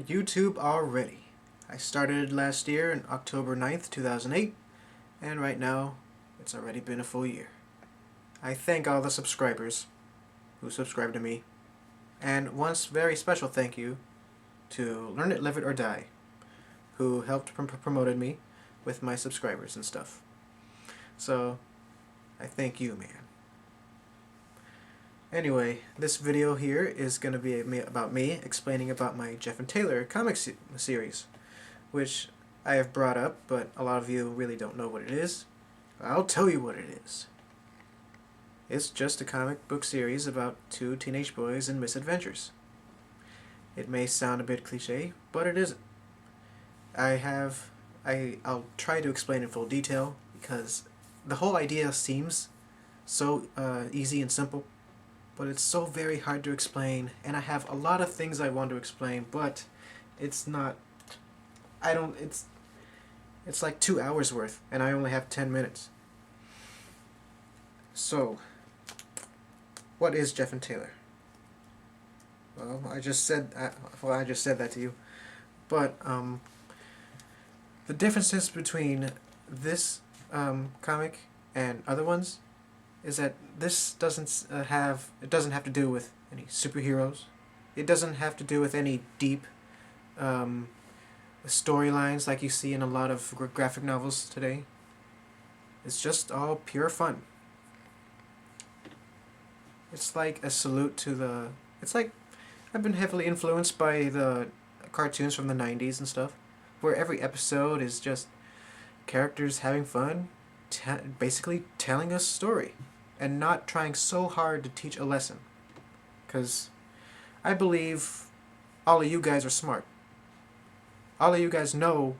on YouTube already. I started last year on October 9th, 2008, and right now it's already been a full year. I thank all the subscribers who subscribe to me, and one very special thank you to Learn It, Live It, or Die, who helped promoted me with my subscribers and stuff. So, I thank you, man. Anyway, this video here is going to be about me explaining about my Jeff and Taylor comic series, which I have brought up, but a lot of you really don't know what it is. I'll tell you what it is. It's just a comic book series about two teenage boys and misadventures. It may sound a bit cliche, but it isn't. I'll try to explain in full detail because the whole idea seems so easy and simple, but it's so very hard to explain, and I have a lot of things I want to explain, but it's not, it's like 2 hours worth, and I only have 10 minutes. So, what is Jeff and Taylor? Well, I just said that to you, but the differences between this comic and other ones is that this doesn't have to do with any superheroes. It doesn't have to do with any deep storylines like you see in a lot of graphic novels today. It's just all pure fun. It's like a salute to the... It's like I've been heavily influenced by the cartoons from the 90s and stuff, where every episode is just characters having fun, basically telling us a story, and not trying so hard to teach a lesson. Because I believe all of you guys are smart. All of you guys know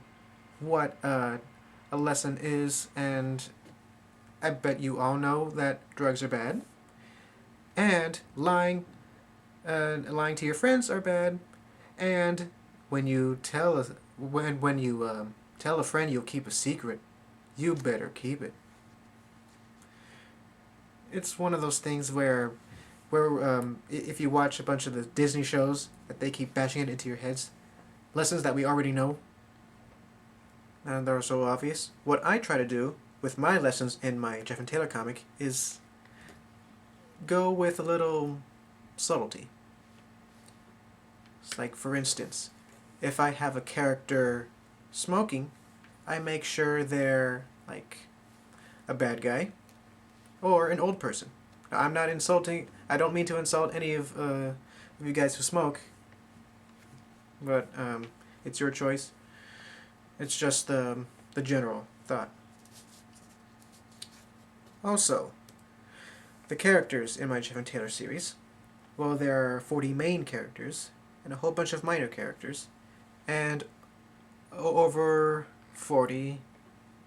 what a lesson is, and I bet you all know that drugs are bad, and lying to your friends are bad, and when you tell a friend you'll keep a secret, you better keep it. It's one of those things where if you watch a bunch of the Disney shows that they keep bashing it into your heads, lessons that we already know, and they're so obvious. What I try to do with my lessons in my Jeff and Taylor comic is go with a little subtlety. It's like, for instance, if I have a character smoking, I make sure they're like a bad guy or an old person. Now, I'm not insulting. I don't mean to insult any of you guys who smoke, but it's your choice. It's just the general thought. Also, the characters in my Jeff and Taylor series, well, there are 40 main characters and a whole bunch of minor characters, and over 40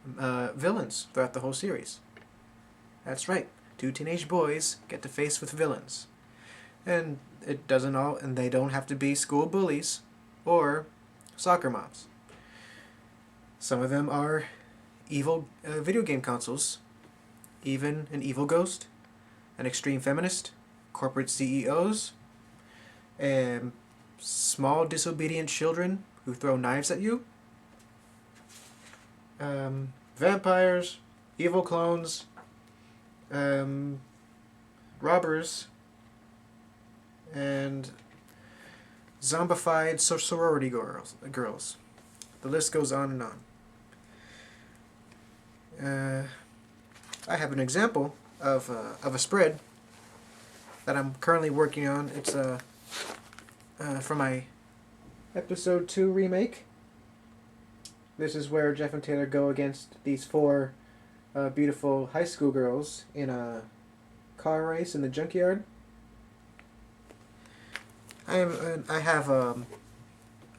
villains throughout the whole series. That's right, two teenage boys get to face with villains, and they don't have to be school bullies or soccer moms. Some of them are evil video game consoles, even an evil ghost, an extreme feminist, corporate CEOs, and small disobedient children who throw knives at you, vampires, evil clones, robbers, and zombified sorority girls. The list goes on and on. I have an example of a spread that I'm currently working on. It's for my episode 2 remake. This is where Jeff and Taylor go against these 4 beautiful high school girls in a car race in the junkyard. I have a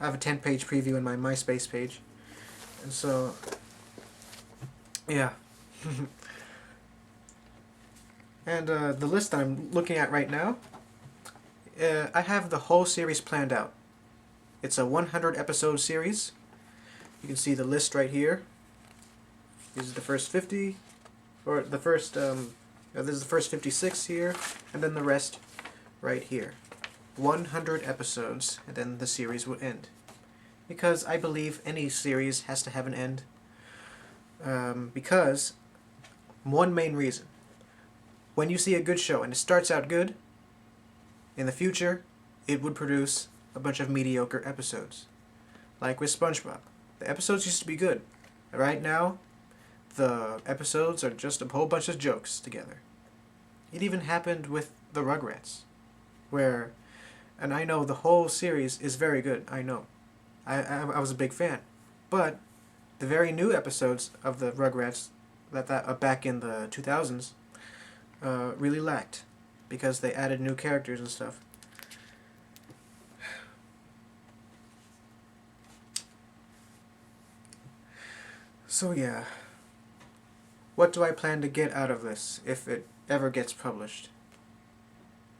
10-page preview in my MySpace page, and so yeah. And the list that I'm looking at right now, I have the whole series planned out. It's a 100-episode series. You can see the list right here. This is the first 50, or the first, this is the first 56 here, and then the rest right here. 100 episodes, and then the series will end. because I believe any series has to have an end. Because one main reason. When you see a good show and it starts out good, in the future, it would produce a bunch of mediocre episodes. Like with SpongeBob. The episodes used to be good. Right now, the episodes are just a whole bunch of jokes together. It even happened with the Rugrats, where, and I know the whole series is very good, I know. I was a big fan. But the very new episodes of the Rugrats that back in the 2000s really lacked because they added new characters and stuff. So yeah, what do I plan to get out of this if it ever gets published?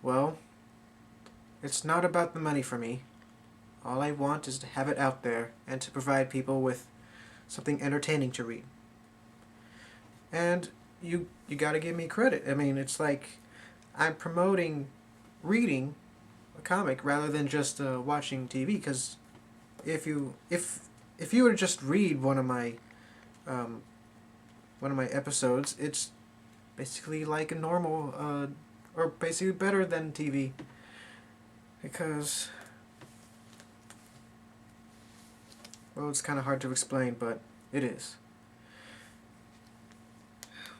Well, it's not about the money for me. All I want is to have it out there and to provide people with something entertaining to read. And you gotta give me credit. I mean, it's like I'm promoting reading a comic rather than just watching TV. Because if you were to just read um, one of my episodes, it's basically like a normal or basically better than TV. Because, well, it's kind of hard to explain, but it is.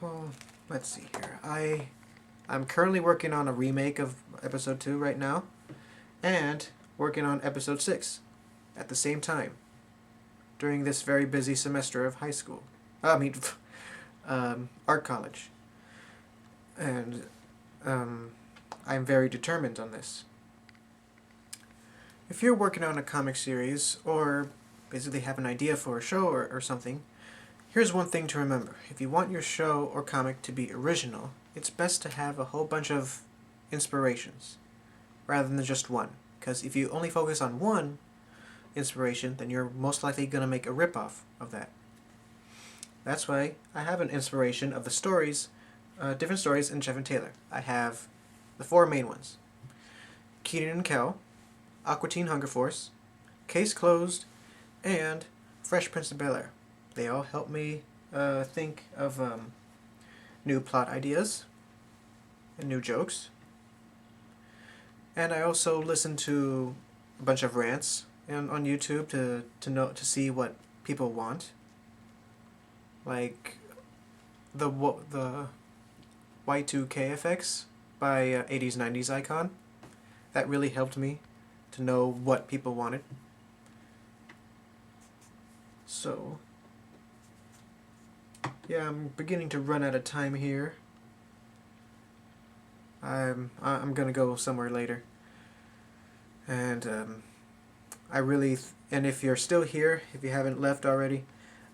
Well, let's see here. I'm currently working on a remake of episode 2 right now, and working on episode 6 at the same time during this very busy semester of high school. I mean, art college. And I'm very determined on this. If you're working on a comic series, or basically have an idea for a show or something, here's one thing to remember. If you want your show or comic to be original, it's best to have a whole bunch of inspirations, rather than just one. Because if you only focus on one inspiration, then you're most likely going to make a ripoff of that. That's why I have an inspiration of the stories, different stories in Jeff and Taylor. I have the 4 main ones. Kenan and Kel, Aqua Teen Hunger Force, Case Closed, and Fresh Prince of Bel-Air. They all help me think of new plot ideas and new jokes. And I also listen to a bunch of rants on YouTube to see what people want. Like the Y2K by 80s 90s Icon. That really helped me to know what people wanted. So yeah, I'm beginning to run out of time here. I'm gonna go somewhere later. And and if you're still here, if you haven't left already,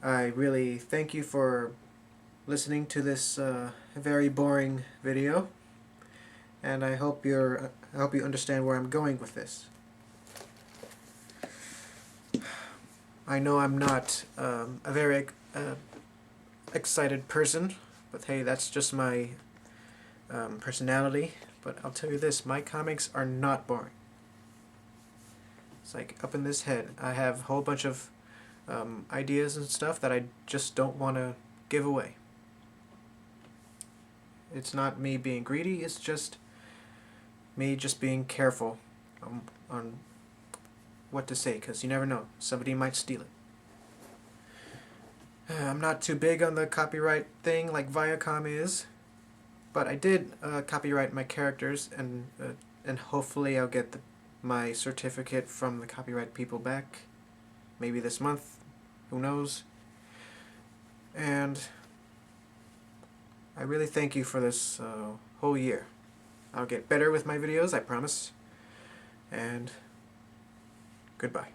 I really thank you for listening to this very boring video, and I hope you understand where I'm going with this. I know I'm not a very excited person, but hey, that's just my personality. But I'll tell you this, my comics are not boring. It's like up in this head. I have a whole bunch of ideas and stuff that I just don't want to give away. It's not me being greedy, it's just me just being careful on what to say, because you never know, somebody might steal it. I'm not too big on the copyright thing like Viacom is, but I did copyright my characters, and hopefully I'll get my certificate from the copyright people back, maybe this month, who knows. And I really thank you for this whole year. I'll get better with my videos, I promise. And goodbye.